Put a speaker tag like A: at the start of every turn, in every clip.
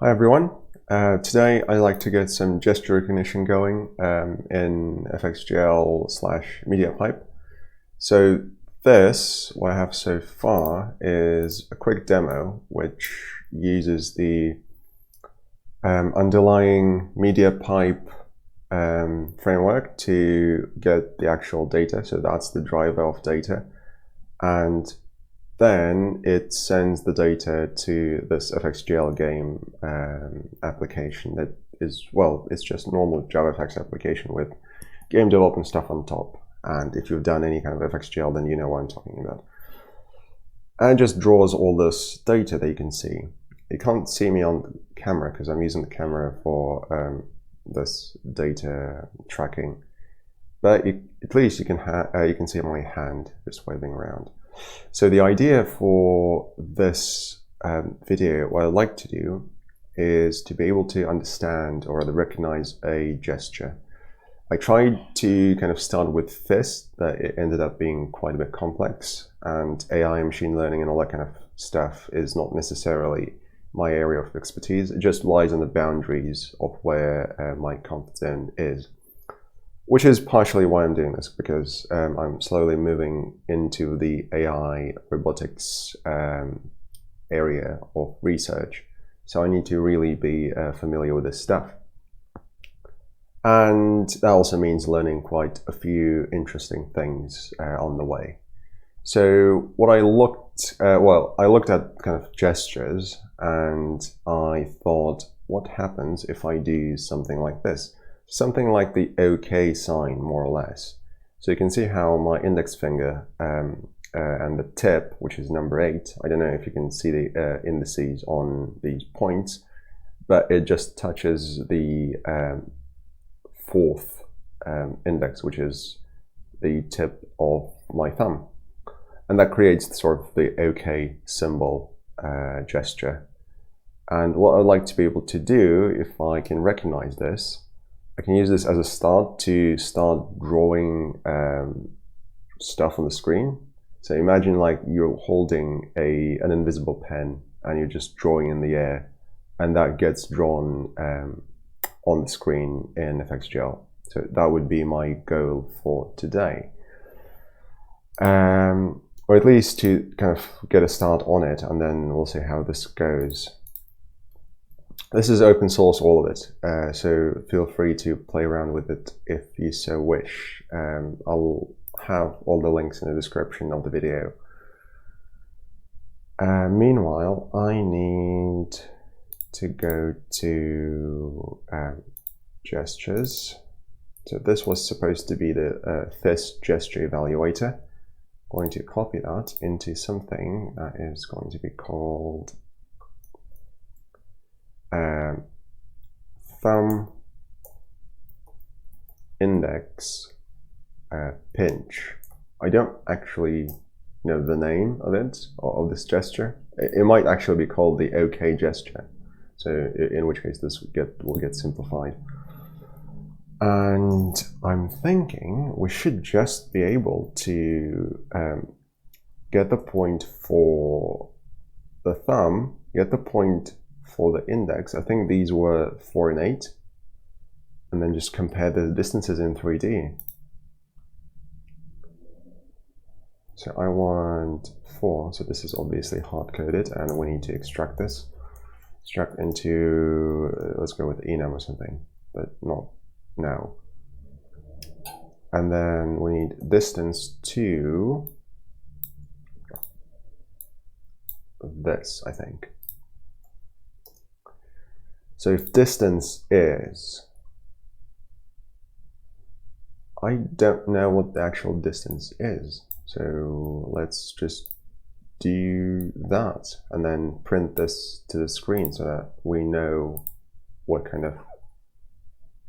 A: Hi everyone. Today I'd like to get some gesture recognition going in FXGL/MediaPipe. So what I have so far is a quick demo which uses the underlying MediaPipe framework to get the actual data. So that's the driver of data. And then it sends the data to this FXGL game application that is, well, it's just normal JavaFX application with game development stuff on top. And if you've done any kind of FXGL, then you know what I'm talking about. And it just draws all this data that you can see. You can't see me on camera because I'm using the camera for this data tracking. But at least you can see my hand just waving around. So the idea for this video, what I'd like to do is to be able to understand or recognize a gesture. I tried to kind of start with fist, but it ended up being quite a bit complex, and AI, machine learning, and all that kind of stuff is not necessarily my area of expertise. It just lies in the boundaries of where my comfort zone is. Which is partially why I'm doing this, because I'm slowly moving into the AI robotics area of research. So I need to really be familiar with this stuff. And that also means learning quite a few interesting things on the way. So what I looked at kind of gestures, and I thought, what happens if I do something like this? Something like the OK sign, more or less. So you can see how my index finger and the tip, which is number 8, I don't know if you can see the indices on these points, but it just touches the 4th index, which is the tip of my thumb. And that creates sort of the OK symbol gesture. And what I'd like to be able to do, if I can recognize this, I can use this as a start to start drawing stuff on the screen. So imagine like you're holding an invisible pen and you're just drawing in the air, and that gets drawn on the screen in FXGL. So that would be my goal for today. Or at least to kind of get a start on it, and then we'll see how this goes. This is open source, all of it, so feel free to play around with it if you so wish. I'll have all the links in the description of the video. Meanwhile, I need to go to gestures. So this was supposed to be the fist gesture evaluator. I'm going to copy that into something that is going to be called thumb index pinch. I don't actually know the name of it, or of this gesture. It might actually be called the OK gesture. So in which case this will get simplified. And I'm thinking we should just be able to get the point for the thumb, get the point for the index. I think these were 4 and 8, and then just compare the distances in 3D. So I want 4, so this is obviously hard-coded, and we need to extract this. Extract into, let's go with enum or something, but not now. And then we need distance to this, I think. So if distance is, I don't know what the actual distance is. So let's just do that and then print this to the screen so that we know what kind of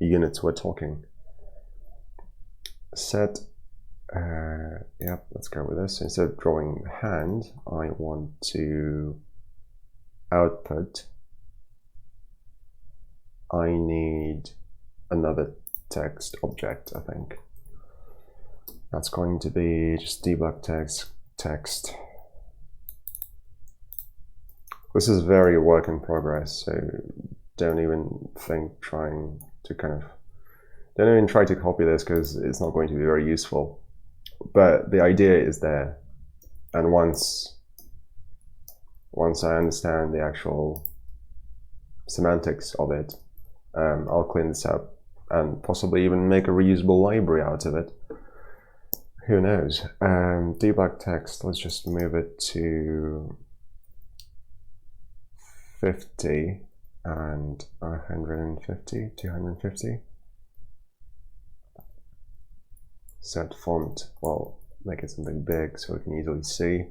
A: units we're talking. Set, yep, let's go with this. Instead of drawing the hand, I want to output. I need another text object, I think. That's going to be just debug text. This is very work in progress, so don't even think don't even try to copy this, because it's not going to be very useful. But the idea is there, and once I understand the actual semantics of it, I'll clean this up and possibly even make a reusable library out of it. Who knows? Debug text, let's just move it to 50 and 150, 250. Set font, well, make it something big so we can easily see.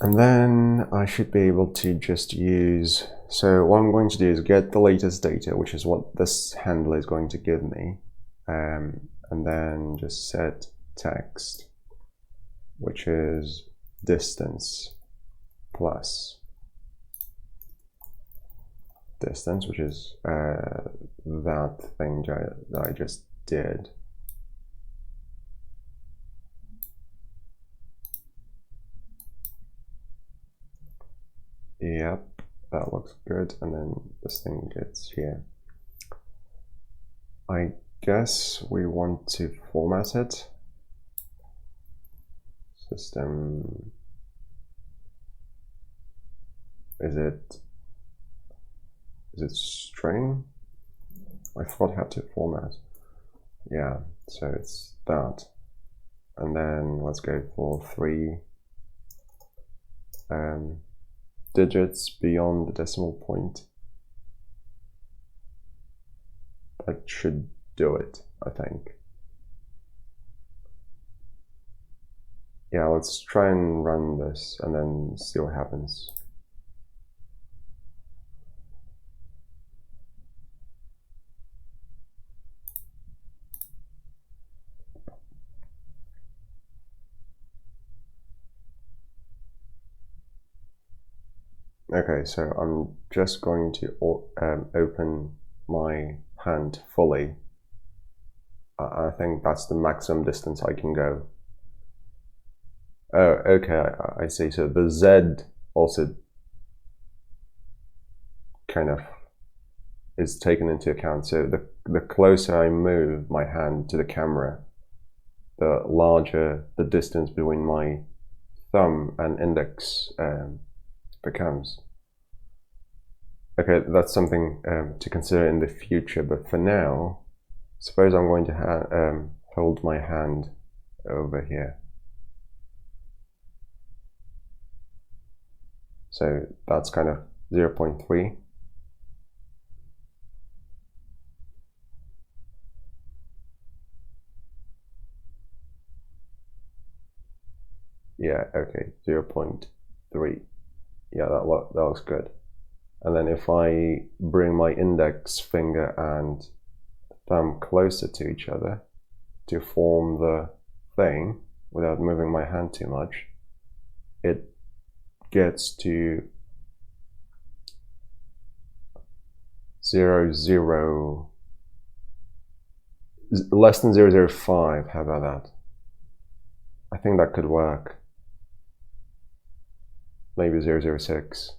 A: And then I should be able to just use, so what I'm going to do is get the latest data, which is what this handler is going to give me, and then just set text, which is distance plus distance, which is that thing that I just did. Yep, that looks good. And then this thing gets here. I guess we want to format it. System, is it string? I forgot how to format. Yeah, so it's that. And then let's go for 3 digits beyond the decimal point. That should do it, I think. Yeah, let's try and run this and then see what happens. Okay, so I'm just going to open my hand fully. I think that's the maximum distance I can go. Oh, okay, I see. So the Z also kind of is taken into account. So the closer I move my hand to the camera, the larger the distance between my thumb and index becomes. Okay, that's something to consider in the future, but for now, suppose I'm going to hold my hand over here. So that's kind of 0.3. Yeah, okay, 0.3. Yeah, that looks good. And then if I bring my index finger and thumb closer to each other to form the thing without moving my hand too much, it gets to 0.0, less than 0.05. How about that? I think that could work. Maybe 0.06.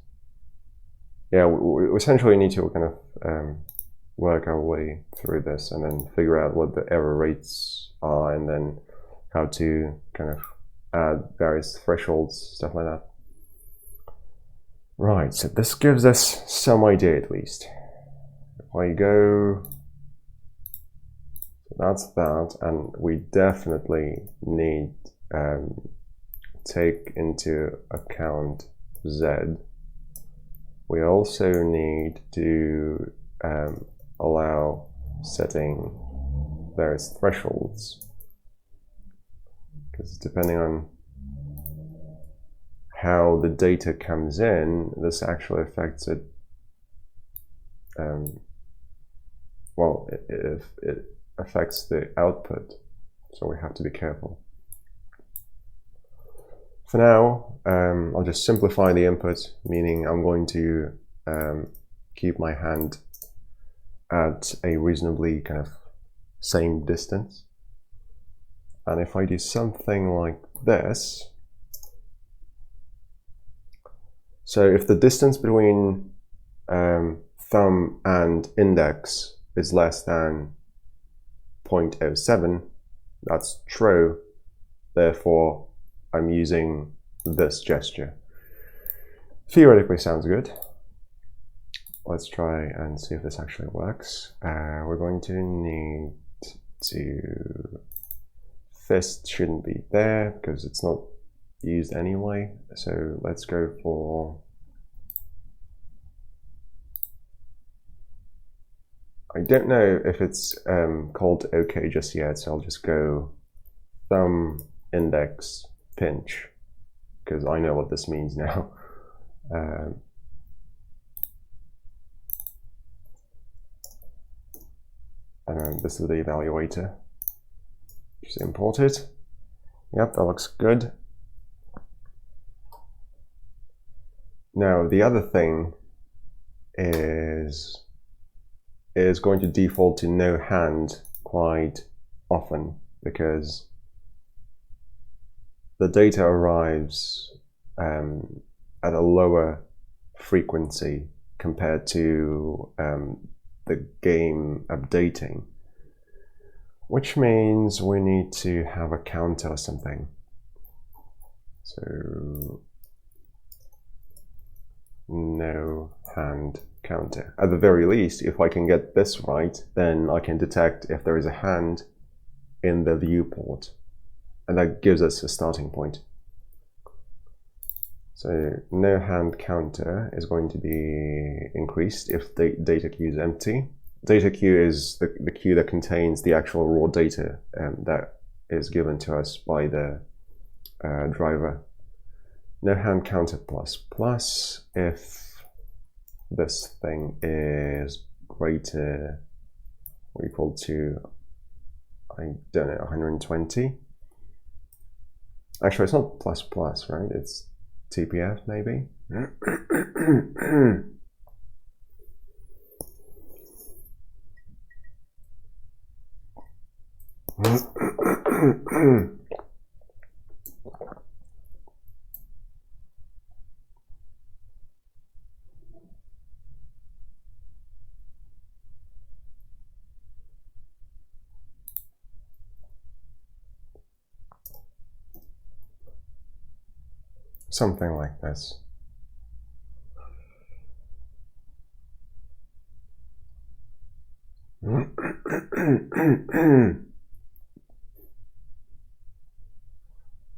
A: Yeah, we essentially need to kind of work our way through this and then figure out what the error rates are, and then how to kind of add various thresholds, stuff like that. Right, so this gives us some idea at least. If I go, that's that, and we definitely need take into account Z. We also need to allow setting various thresholds, because depending on how the data comes in, this actually affects it. Well, it affects the output, so we have to be careful. For now, I'll just simplify the input, meaning I'm going to keep my hand at a reasonably kind of same distance. And if I do something like this, So if the distance between thumb and index is less than 0.07, that's true. Therefore, I'm using this gesture. Theoretically sounds good. Let's try and see if this actually works. We're going to need to... fist shouldn't be there because it's not used anyway. So let's go for... I don't know if it's called OK just yet, so I'll just go thumb, index, pinch, because I know what this means now. And then this is the evaluator. Just import it. Yep, that looks good. Now the other thing is going to default to no hand quite often because the data arrives at a lower frequency compared to the game updating, which means we need to have a counter or something. So no hand counter. At the very least, if I can get this right, then I can detect if there is a hand in the viewport, and that gives us a starting point. So no hand counter is going to be increased if the data queue is empty. Data queue is the queue that contains the actual raw data that is given to us by the driver. No hand counter plus plus if this thing is greater or equal to, I don't know, 120. Actually, it's not plus plus, right? It's TPF maybe. Something like this.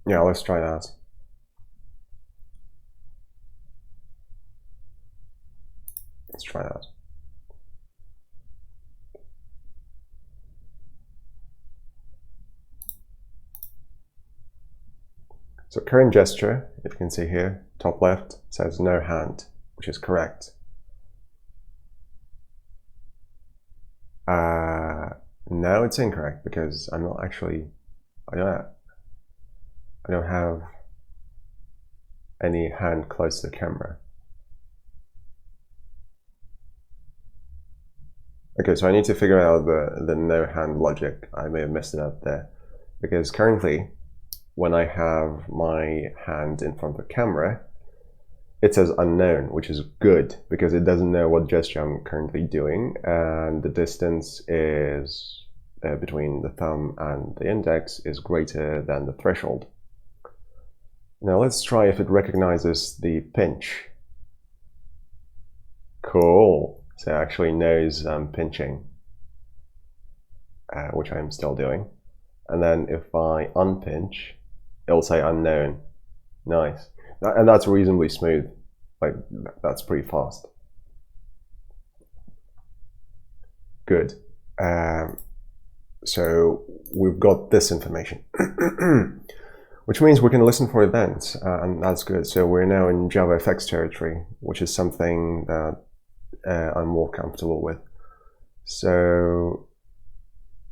A: Yeah, let's try that. Let's try that. So current gesture, if you can see here, top left, says no hand, which is correct. Now it's incorrect because I'm not actually, I don't have any hand close to the camera. Okay, so I need to figure out the no hand logic. I may have messed it up there because currently when I have my hand in front of the camera, it says unknown, which is good because it doesn't know what gesture I'm currently doing, and the distance is between the thumb and the index is greater than the threshold. Now let's try if it recognizes the pinch. Cool. So it actually knows I'm pinching, which I'm still doing. And then if I unpinch, it'll say unknown. Nice. And that's reasonably smooth. Like, that's pretty fast. Good. So we've got this information, which means we can listen for events, and that's good. So we're now in JavaFX territory, which is something that I'm more comfortable with. So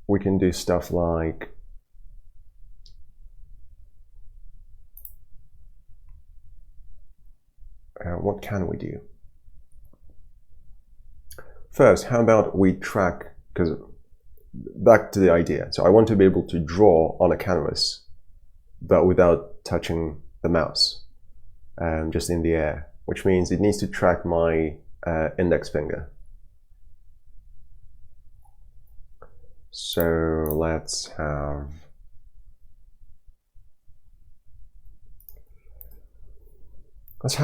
A: we can do stuff like what can we do? First, how about we track, because back to the idea. So I want to be able to draw on a canvas, but without touching the mouse, just in the air. which means it needs to track my index finger. So let's have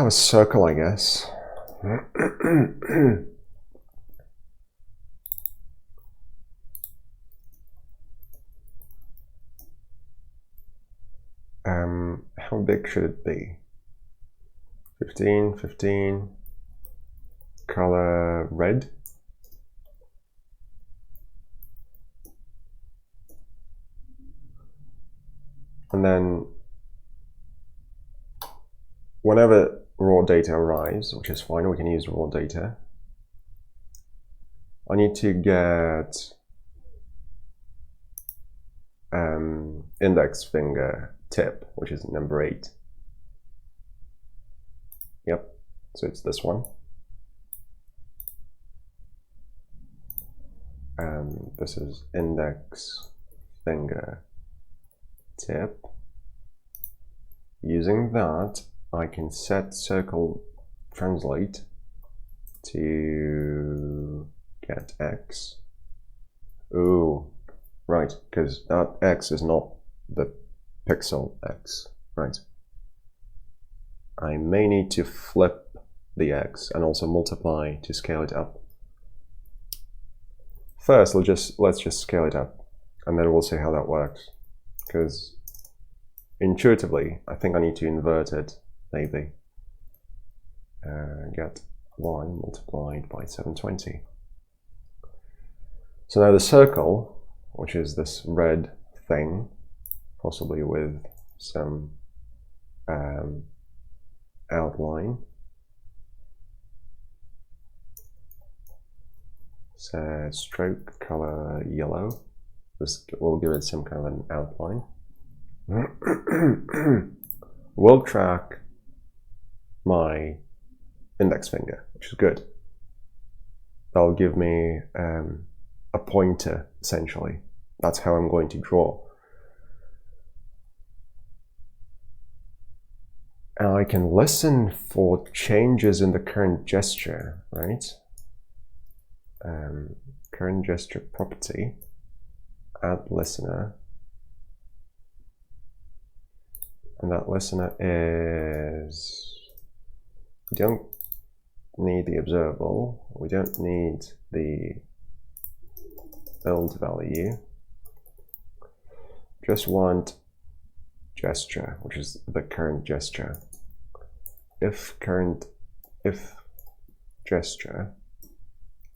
A: a circle, I guess. How big should it be? 15, 15, color red. And then whenever raw data arrives, which is fine, we can use raw data, I need to get index finger tip, which is number 8. Yep, so it's this one. This is index finger tip. Using that, I can set circle translate to get X. Ooh, right, because that X is not the pixel X, right? I may need to flip the X and also multiply to scale it up. First, let's just scale it up, and then we'll see how that works. Because intuitively, I think I need to invert it, maybe. Get y multiplied by 720. So now the circle, which is this red thing, possibly with some outline. So stroke color yellow. This will give it some kind of an outline. We'll track my index finger, which is good. That'll give me a pointer, essentially. That's how I'm going to draw. And I can listen for changes in the current gesture, right? Current gesture property, add listener. And that listener is, we don't need the observable, we don't need the build value, just want gesture, which is the current gesture. If gesture,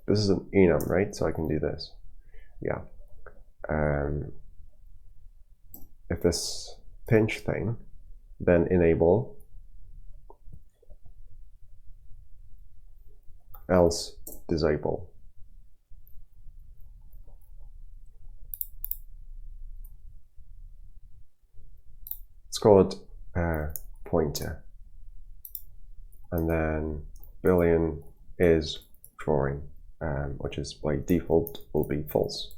A: this is an enum, right? So I can do this. Yeah. If this pinch thing, then enable, else disable. Let's call it pointer. And then boolean is drawing, which is by default will be false.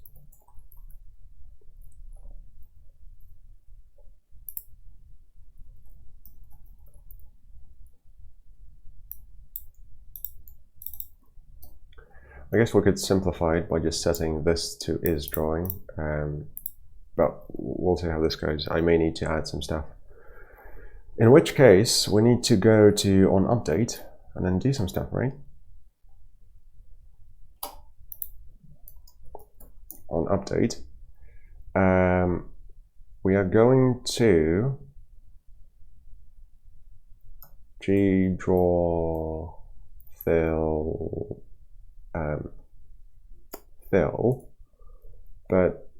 A: I guess we could simplify it by just setting this to is drawing, but we'll see how this goes. I may need to add some stuff. In which case, we need to go to on update and then do some stuff, right? On update, we are going to gdraw fill fill, but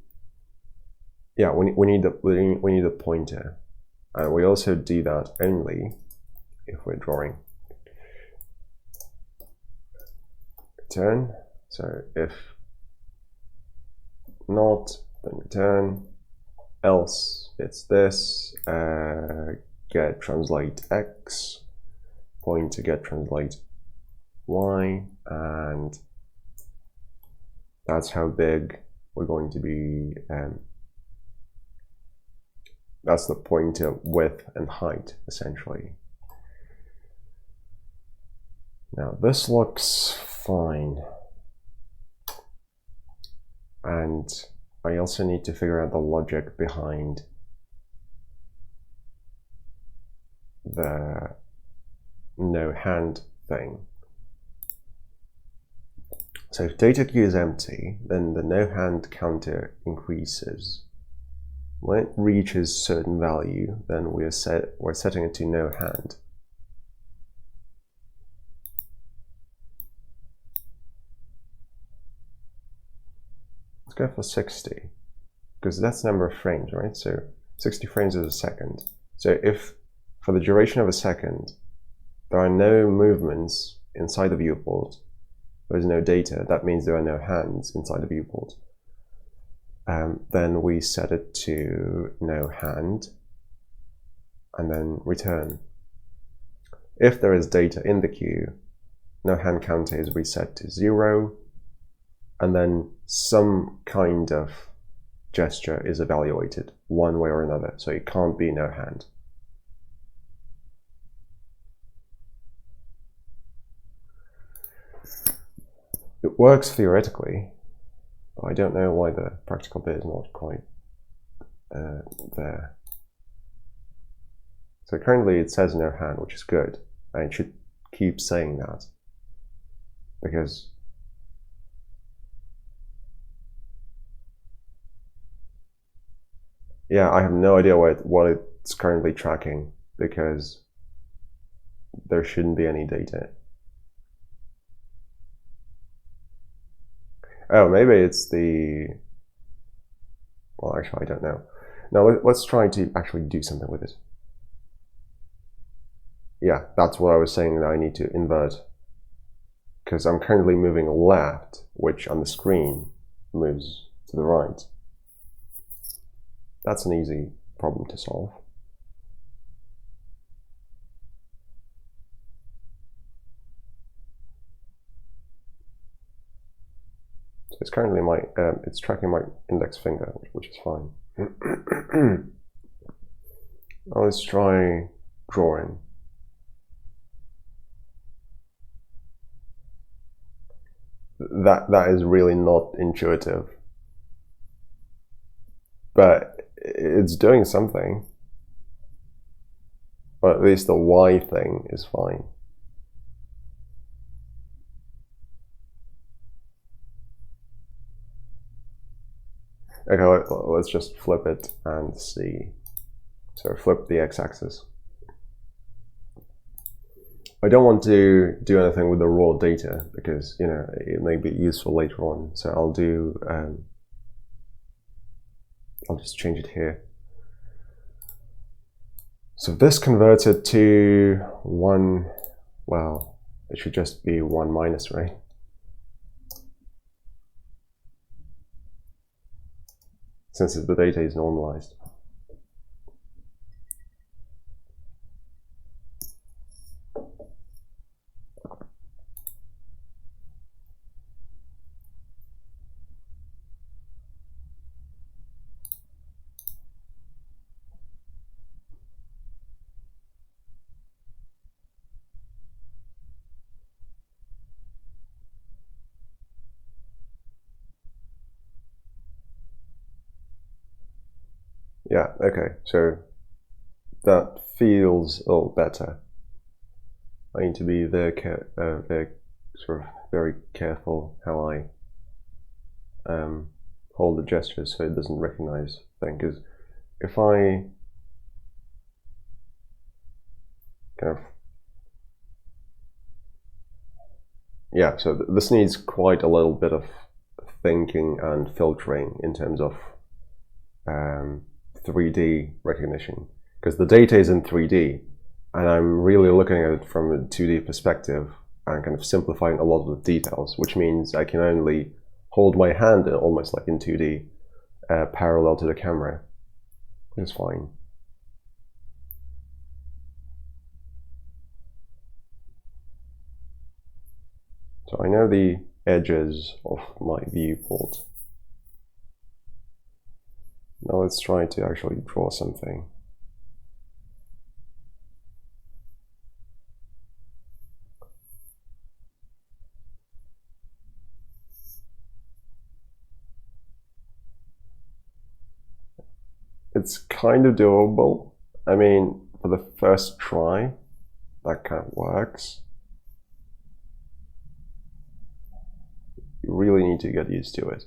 A: yeah, we need a pointer, and we also do that only if we're drawing. Return. So if not, then return. Else it's this. Get translate x. Pointer get translate y, and that's how big we're going to be. That's the pointer width and height, essentially. Now this looks fine. And I also need to figure out the logic behind the no hand thing. So if data queue is empty, then the no hand counter increases. When it reaches certain value, then we're setting it to no hand. Let's go for 60, because that's the number of frames, right? So 60 frames is a second. So if for the duration of a second, there are no movements inside the viewport, there is no data, that means there are no hands inside the viewport. Then we set it to no hand, and then return. If there is data in the queue, no hand counter is reset to 0, and then some kind of gesture is evaluated one way or another, so it can't be no hand. It works theoretically, but I don't know why the practical bit is not quite there. So currently it says no hand, which is good, and it should keep saying that, because yeah, I have no idea what it's currently tracking, because there shouldn't be any data. Oh, maybe it's the, well, actually, I don't know. Now, let's try to actually do something with it. Yeah, that's what I was saying that I need to invert, because I'm currently moving left, which on the screen moves to the right. That's an easy problem to solve. So it's currently it's tracking my index finger, which is fine. Now let's try drawing. That is really not intuitive, but it's doing something. But at least the Y thing is fine. Okay, let's just flip it and see. So flip the x-axis. I don't want to do anything with the raw data, because it may be useful later on. So I'll do I'll just change it here. So this converts it to 1, well, it should just be 1 minus, right? Since the data is normalized. Yeah, okay, so that feels a little better. I need to be very careful how I hold the gestures so it doesn't recognize things. Because if I kind of, yeah, so this needs quite a little bit of thinking and filtering in terms of 3D recognition, because the data is in 3D and I'm really looking at it from a 2D perspective and kind of simplifying a lot of the details, which means I can only hold my hand almost like in 2D parallel to the camera, which is fine. So I know the edges of my viewport. Now let's try to actually draw something. it's kind of doable. I mean, for the first try, that kind of works. You really need to get used to it.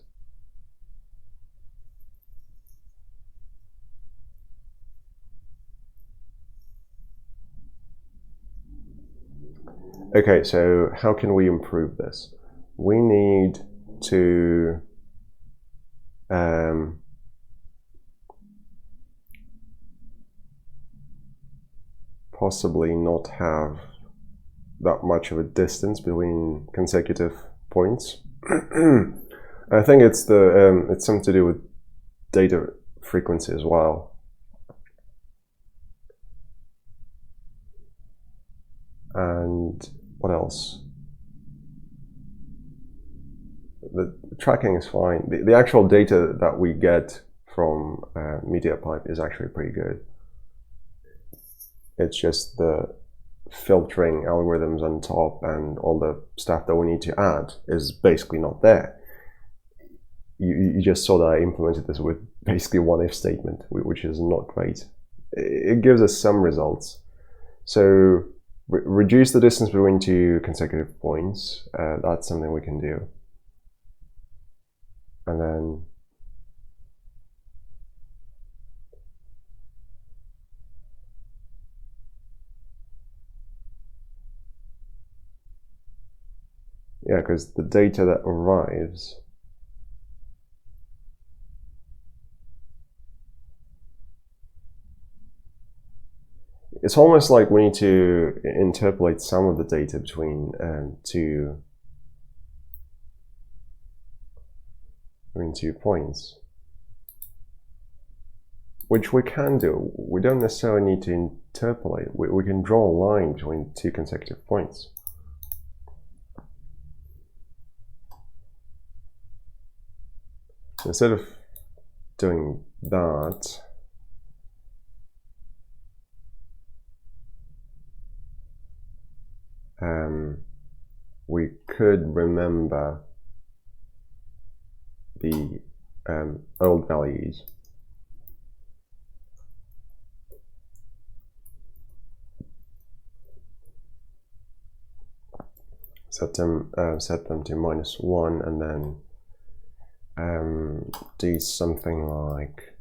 A: Okay, so how can we improve this? We need to possibly not have that much of a distance between consecutive points. I think it's something to do with data frequency as well. And what else? The tracking is fine. The actual data that we get from MediaPipe is actually pretty good. It's just the filtering algorithms on top and all the stuff that we need to add is basically not there. You just saw that I implemented this with basically one if statement, which is not great. It gives us some results. So reduce the distance between two consecutive points. That's something we can do. And then yeah, because the data that arrives it's almost like we need to interpolate some of the data between two points, which we can do. We don't necessarily need to interpolate. We can draw a line between two consecutive points. Instead of doing that, we could remember the old values. Set them to -1 and then do something like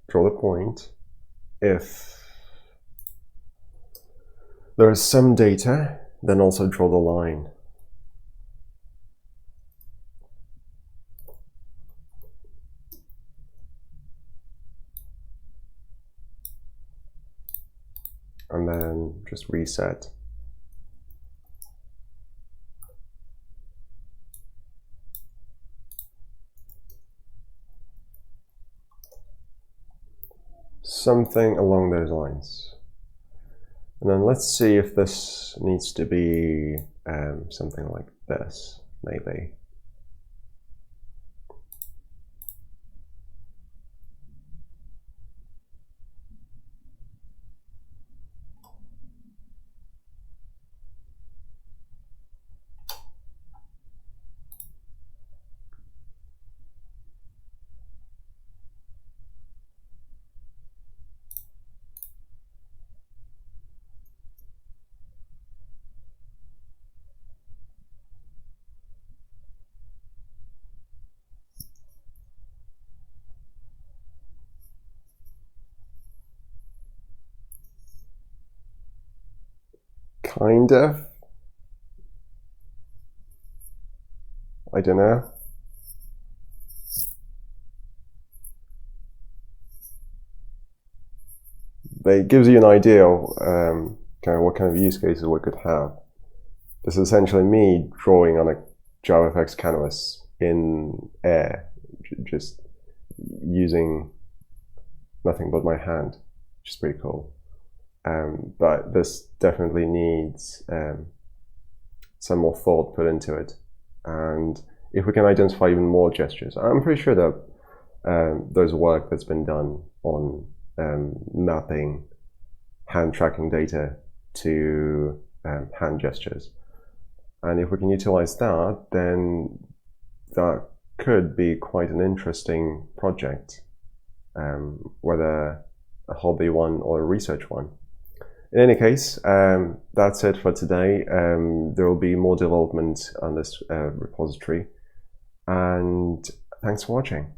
A: draw the point. If there is some data, then also draw the line. And then just reset. Something along those lines. And then let's see if this needs to be something like this, maybe. Kind of. I don't know. But it gives you an idea of kind of what kind of use cases we could have. This is essentially me drawing on a JavaFX canvas in air, just using nothing but my hand, which is pretty cool. but this definitely needs some more thought put into it. And if we can identify even more gestures, I'm pretty sure that there's work that's been done on mapping hand tracking data to hand gestures. And if we can utilize that, then that could be quite an interesting project, whether a hobby one or a research one. In any case, that's it for today. There will be more development on this repository, and thanks for watching.